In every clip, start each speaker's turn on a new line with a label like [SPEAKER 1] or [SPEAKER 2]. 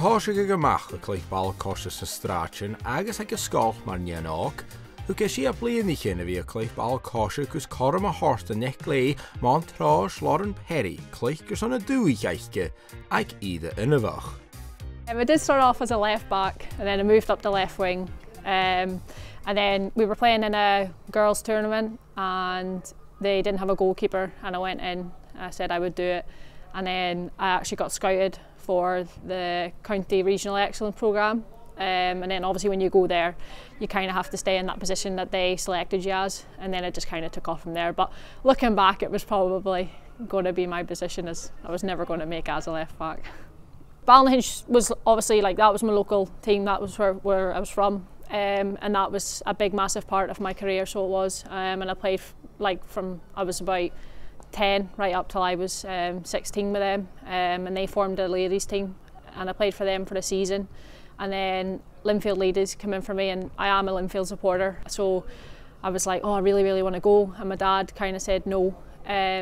[SPEAKER 1] Tá sé go gomach le clíoch ball cóiste sa stráin agus ag scáil mar neanach, thu ge si a blianaí chin a bhí a clíoch ball cóiste gus chom a hásta nech lé Montrose Lauren Perry, clíoch gur sanna dúí aiche ag iad ina bhach.
[SPEAKER 2] I did start off as a left back and then I moved up to left wing. And then we were playing in a girls' tournament and they didn't have a goalkeeper and I went in, I said I would do it. And then I actually got scouted for the County Regional Excellence Programme. And then obviously when you go there, you kind of have to stay in that position that they selected you as, and then it just kind of took off from there. But looking back, it was probably going to be my position, as I was never going to make as a left back. Ballynahinch was obviously, like, that was my local team, that was where I was from, and that was a big massive part of my career, so it was. And I played like from I was about 10 right up till I was 16 with them, and they formed a ladies team and I played for them for the season. And then Linfield ladies came in for me, and I am a Linfield supporter, so I was like, oh, I really want to go, and my dad kind of said no,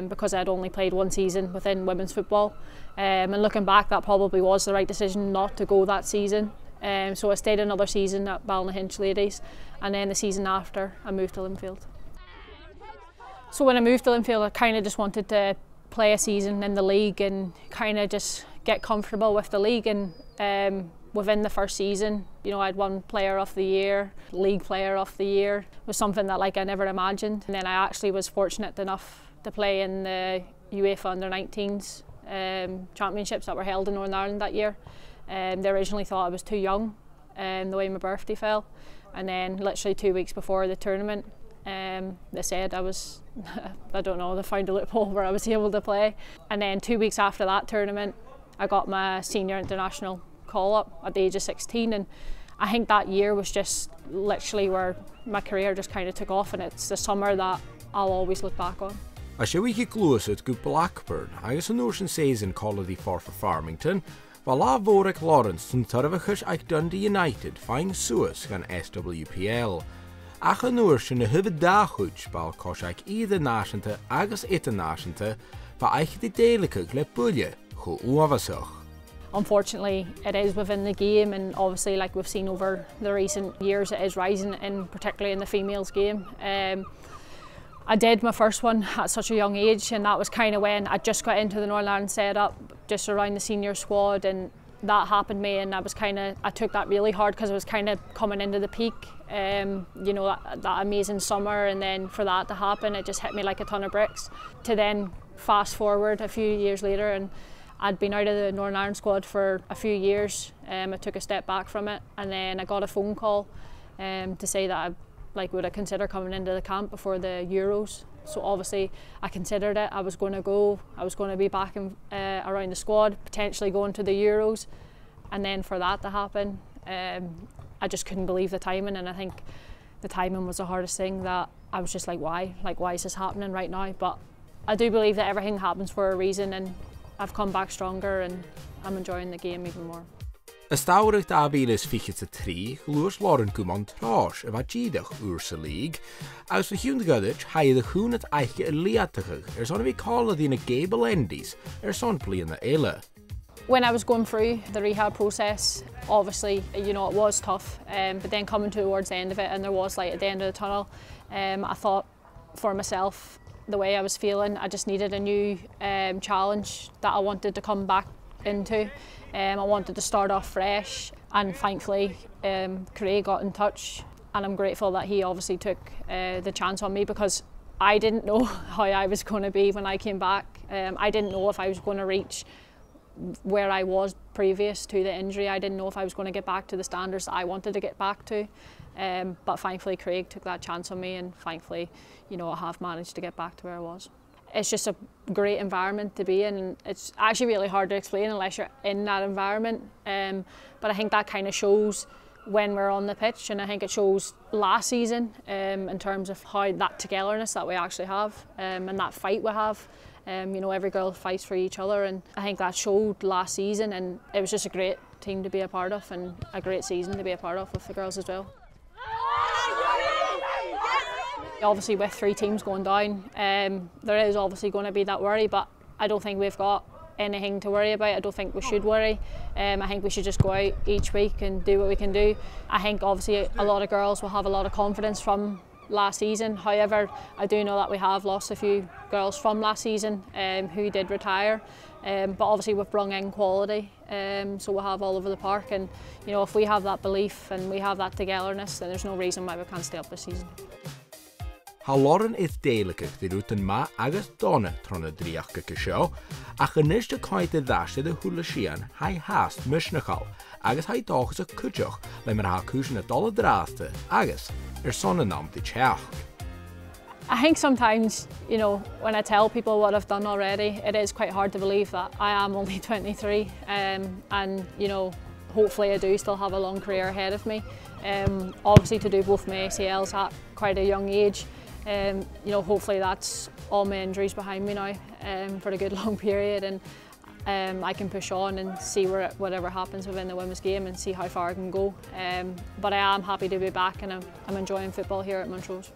[SPEAKER 2] because I'd only played one season within women's football, and looking back, that probably was the right decision not to go that season. So I stayed another season at Ballynahinch ladies, and then the season after I moved to Linfield. So when I moved to Linfield, I kind of just wanted to play a season in the league and kind of just get comfortable with the league. And within the first season, you know, I'd won Player of the Year, League Player of the Year. It was something that, like, I never imagined. And then I actually was fortunate enough to play in the UEFA Under-19s championships that were held in Northern Ireland that year. They originally thought I was too young, the way my birthday fell. And then literally 2 weeks before the tournament, they said I was, I don't know, they found a loophole where I was able to play. And then 2 weeks after that tournament, I got my senior international call up at the age of 16, and I think that year was just literally where my career just kind of took off, and it's the summer that I'll always look back on.
[SPEAKER 1] A sé bhí glúasad go Blackburn agus an nóir an séason Colladí for Farmington, bhil lá mhórach Lawrence san tarmhachas ag Dundee United fáin suas gan SWPL. Ach an nóir sin na huimh dáchuid ball cos ag iad náisianta agus internaisianta ba aiche di déalacha le buile chu uavasach.
[SPEAKER 2] Unfortunately, it is within the game, and obviously, like we've seen over the recent years, it is rising, particularly in the females game. I did my first one at such a young age, and that was kind of when I just got into the Northern Ireland setup, just around the senior squad, and that happened to me, and I took that really hard because I was kind of coming into the peak, you know, that amazing summer, and then for that to happen, it just hit me like a ton of bricks. To then fast forward a few years later, and I'd been out of the Northern Ireland squad for a few years. I took a step back from it, and then I got a phone call to say that would I consider coming into the camp before the Euros. So obviously I considered it. I was going to go. I was going to be back in, around the squad, potentially going to the Euros, and then for that to happen, I just couldn't believe the timing. And I think the timing was the hardest thing. That I was just like, why? Like, why is this happening right now? But I do believe that everything happens for a reason, and I've come back stronger, and I'm enjoying the game even more.
[SPEAKER 1] Is tábhairteach d'ábílas fiche a trí, luas Lauren go Montrose a bheith díadach úr sa league, agus fa hiún gadit haid a chuúnat aiche a liatachach, son bhí Colladí na Gable Endies, son blian na eile.
[SPEAKER 2] When I was going through the rehab process, obviously, you know, it was tough, but then coming towards the end of it, and there was light at the end of the tunnel, I thought for myself, the way I was feeling, I just needed a new challenge that I wanted to come back into. I wanted to start off fresh, and thankfully Craig got in touch, and I'm grateful that he obviously took the chance on me, because I didn't know how I was going to be when I came back. I didn't know if I was going to reach where I was previous to the injury. I didn't know if I was going to get back to the standards that I wanted to get back to. But thankfully Craig took that chance on me, and thankfully, you know, I have managed to get back to where I was. It's just a great environment to be in, and it's actually really hard to explain unless you're in that environment. But I think that kind of shows when we're on the pitch, and I think it shows last season in terms of how that togetherness that we actually have, and that fight we have. You know, every girl fights for each other, and I think that showed last season, and it was just a great team to be a part of, and a great season to be a part of with the girls as well. Obviously, with 3 teams going down, there is obviously going to be that worry, but I don't think we've got anything to worry about. I don't think we should worry. I think we should just go out each week and do what we can do. I think obviously a lot of girls will have a lot of confidence from last season. However, I do know that we have lost a few girls from last season who did retire. But obviously we've brought in quality, so we'll have all over the park, and you know, if we have that belief and we have that togetherness, then there's no reason why we can't stay up this season.
[SPEAKER 1] Ha Lauren is déalach the rutan ma agus donna trona dríach go seo, a chunis de caiite dáiste de thula sían hai hast misnachal, agus hai dáchas a cúteach le mar ha cúsin na dola dráasta, agus sonna nam the teach.
[SPEAKER 2] I think sometimes, you know, when I tell people what I've done already, it is quite hard to believe that I am only 23, and you know, hopefully I do still have a long career ahead of me. Obviously to do both my ACLs at quite a young age, you know, hopefully that's all my injuries behind me now for a good long period, and I can push on and see whatever happens within the women's game and see how far I can go. But I am happy to be back, and I'm enjoying football here at Montrose.